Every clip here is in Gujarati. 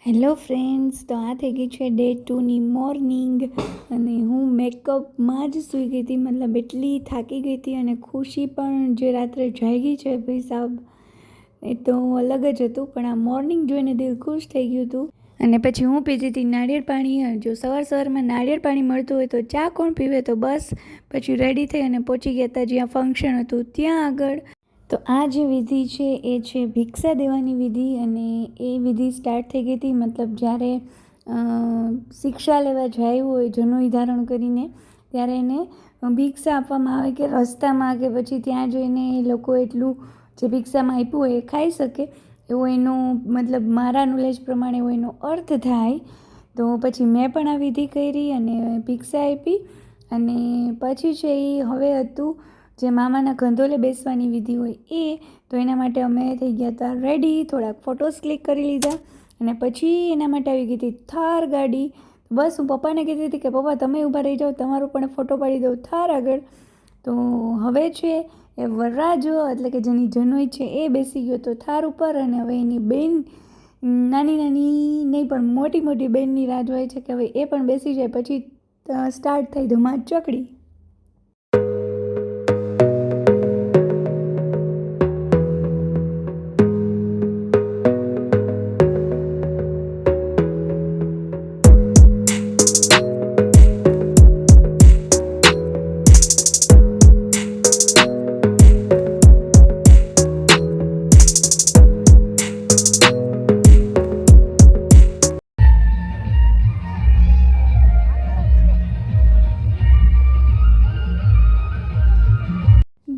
હેલો ફ્રેન્ડ્સ, તો આ થઈ ગઈ છે ડે 2ની મોર્નિંગ અને હું મેકઅપમાં જ સૂઈ ગઈ હતી. મતલબ એટલી થાકી ગઈ હતી અને ખુશી પણ જે રાત્રે જાગી છે ભાઈ સાહેબ, એ તો અલગ જ હતું. પણ આ મોર્નિંગ જોઈને દિલ ખુશ થઈ ગયું હતું. અને પછી હું પીતી હતી નાળિયેર પાણી. જો સવારમાં નાળિયેર પાણી મળતું હોય તો ચા કોણ પીવે? તો બસ પછી રેડી થઈ અને પહોંચી ગયા હતા જ્યાં ફંક્શન હતું ત્યાં આગળ. તો આ જે વિધિ છે એ છે ભિક્ષા દેવાની વિધિ, અને એ વિધિ સ્ટાર્ટ થઈ ગઈ હતી મતલબ જ્યારે શિક્ષા લેવા જાય હોય જનોઈ ધારણ કરીને, ત્યારે એને ભિક્ષા આપવામાં આવે કે રસ્તામાં કે પછી ત્યાં જઈને એ લોકો એટલું જે ભિક્ષામાં આપ્યું હોય એ ખાઈ શકે, એવો એનો મતલબ મારા નોલેજ પ્રમાણે એવો એનો અર્થ થાય. તો પછી મેં પણ આ વિધિ કરી અને ભિક્ષા આપી. અને પછી છે એ હવે હતું જે મામાના ગંધોલે બેસવાની વિધિ હોય એ. તો એના માટે અમે થઈ ગયા હતા રેડી, થોડાક ફોટોસ ક્લિક કરી લીધા અને પછી એના માટે આવી ગઈ હતી થાર ગાડી. બસ હું પપ્પાને કહેતી હતી કે પપ્પા તમે ઊભા રહી જાઓ, તમારો પણ ફોટો પાડી દઉં થાર આગળ. તો હવે છે એ વરરાજો એટલે કે જેની જનોઈ છે એ બેસી ગયો તો થાર ઉપર, અને હવે એની બેન નાની નાની નહીં પણ મોટી મોટી બેનની રાહ જોવાય છે કે હવે એ પણ બેસી જાય પછી સ્ટાર્ટ થઈ ધમાચકડી.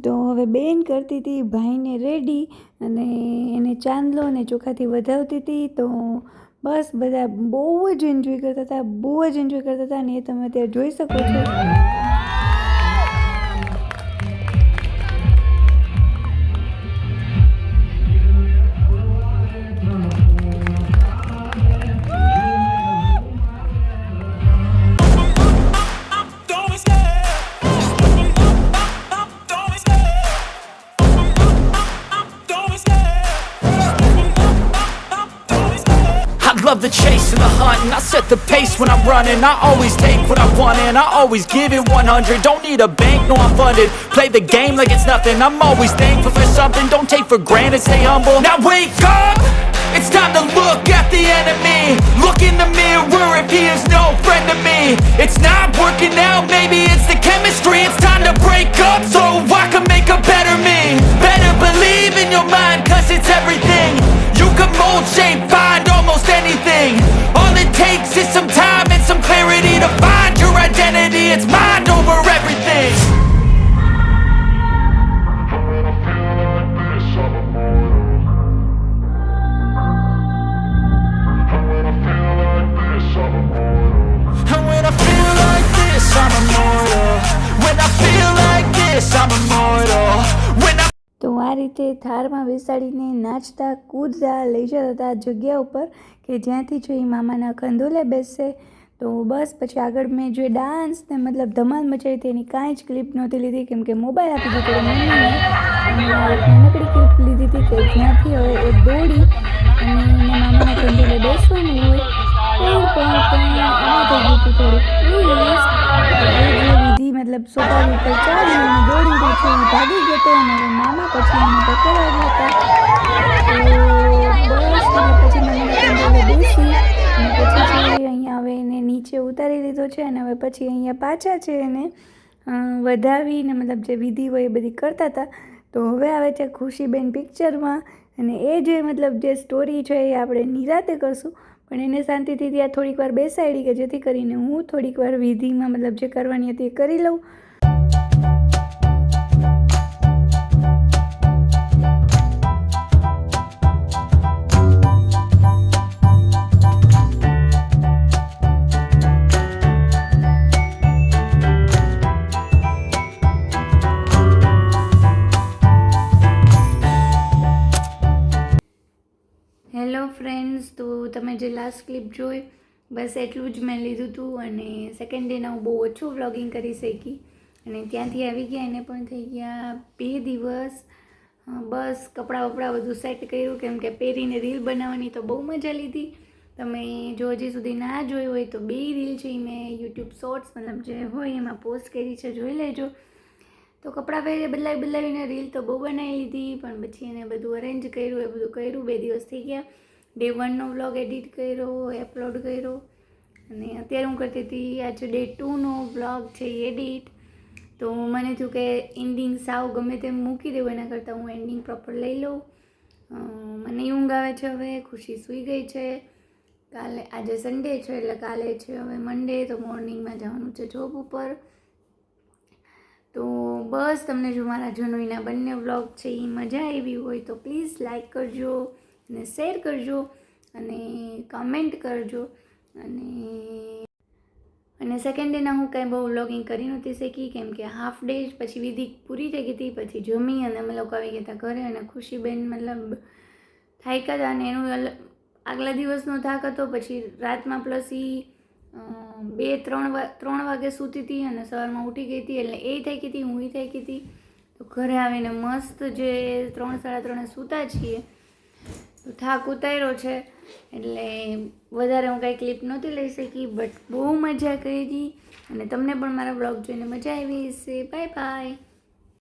તો હવે બેન કરતી હતી ભાઈને રેડી અને એને ચાંદલો અને ચોખાથી વધાવતી હતી. તો બસ બધા બહુ જ એન્જોય કરતા હતા, બહુ જ એન્જોય કરતા હતા, અને એ તમે અત્યારે જોઈ શકો છો. Love the chase and the hunt, and I set the pace when I'm running. I always take what I want and I always give it 100. Don't need a bank, no I'm funded. Play the game like it's nothing. I'm always thankful for something. Don't take for granted, stay humble. Now wake up, it's time to look at the enemy. Look in the mirror if he is no friend to me. It's not working out, maybe it's the chemistry. It's time to break up so I can make a better me. Better believe in your mind, cause it's everything. You can mold, shape, find almost anything. All it takes is some time and some clarity to find your identity. It's mind over everything. And when I feel like this, I'm immortal. When I feel like this, I'm immortal. When I તો આ રીતે થારમાં બેસાડીને નાચતા કૂદતા લઈ જતા હતા આ જગ્યા ઉપર કે જ્યાંથી જો એ મામાના કંદોલે બેસશે. તો બસ પછી આગળ મેં જે ડાન્સ ને મતલબ ધમાલ મચાવી હતી એની કાંઈ જ ક્લિપ નહોતી લીધી, કેમ કે મોબાઈલ આપી દીધો મમ્મીને અને નાનકડી ક્લિપ લીધી હતી કે જ્યાંથી હવે એ દોડી અને એને મામાના કંદોલે બેસવાનું હોય. એમાં થઈ ગયું હતું થોડુંક વિધિ મતલબ સોપારી ઉપર ચાલી અને દોડી રહી છે એ ભાગી ગયો હતો અને હવે મામા પછી એને પકડવા ગયા હતા. તો બસ એટલે પછી મામાના કંદોલે બેસી અને પછી છે અહીંયા હવે એને નીચે ઉતારી લીધો છે અને હવે પછી અહીંયા પાછા છે એને વધાવીને મતલબ જે વિધિ હોય એ બધી કરતા હતા. તો હવે આવે છે ખુશીબેન પિક્ચરમાં, અને એ જે મતલબ જે સ્ટોરી છે એ આપણે નિરાતે કરશું, પણ એને શાંતિથી ત્યાં થોડીક વાર બેસાડી કે જેથી કરીને હું થોડીક વાર વિધિમાં મતલબ જે કરવાની હતી એ કરી લઉં. હેલો ફ્રેન્ડ્સ, તો તમે જે લાસ્ટ ક્લિપ જોઈ બસ એટલું જ મેં લીધું હતું અને સેકન્ડ ડેના હું બહુ ઓછું વ્લોગિંગ કરી શકી અને ત્યાંથી આવી ગયા એને પણ થઈ ગયા 2 દિવસ. બસ કપડાં વપડાં બધું સેટ કર્યું કેમ કે પહેરીને રીલ બનાવવાની તો બહુ મજા લીધી. તમે જો હજી સુધી ના જોઈ હોય તો 2 રીલ છે એ મેં યુટ્યુબ શોર્ટ્સ મતલબ જે હોય એમાં પોસ્ટ કરી છે, જોઈ લેજો. તો કપડાં પહેરી બદલાવીને રીલ તો બહુ બનાવી લીધી, પણ પછી એને બધું અરેન્જ કર્યું, એ બધું કર્યું. 2 દિવસ થઈ ગયા. Day 1 નો વ્લોગ એડિટ કર્યો, અપલોડ કર્યો, અને અત્યારે હું કરતી હતી આજે Day 2 નો વ્લોગ છે એ એડિટ. તો મને થયું કે એન્ડિંગ સાવ ગમે તેમ મૂકી દેવું એના કરતાં હું એન્ડિંગ પ્રોપર લઈ લઉં. મને ઊંઘ આવે છે હવે, ખુશી સૂઈ ગઈ છે. આજે સન્ડે છે એટલે કાલે છે હવે મંડે, તો મોર્નિંગમાં જવાનું છે જોબ ઉપર. તો બસ તમને જો મારા જનોઈના બંને વ્લોગ છે એ મજા આવી હોય તો પ્લીઝ લાઈક કરજો અને શેર કરજો અને કમેન્ટ કરજો. અને સેકન્ડ ડેના હું કાંઈ બહુ વ્લોગિંગ કરી નહોતી શકી, કેમ કે હાફ ડે પછી વિધિ પૂરી થઈ ગઈ હતી. પછી જમી અને અમે લોકો આવી ગયા હતા ઘરે, અને ખુશીબેન મતલબ થાક્યા હતા, અને એનું આગલા દિવસનો થાક હતો. પછી રાતમાં પ્લસ એ 2-3 વાગે સૂતી હતી અને સવારમાં ઉઠી ગઈ હતી, એટલે એ થાકી હતી, હું થાકી હતી. તો ઘરે આવીને મસ્ત જે 3-3:30 સૂતા છીએ, તો થાક ઉતાર્યો છે. એટલે વધારે હું કાંઈ ક્લિપ નહોતી લઈ શકી, બટ બહુ મજા કરી. અને તમને પણ મારા વ્લોગ જોઈને મજા આવી હશે. Bye bye.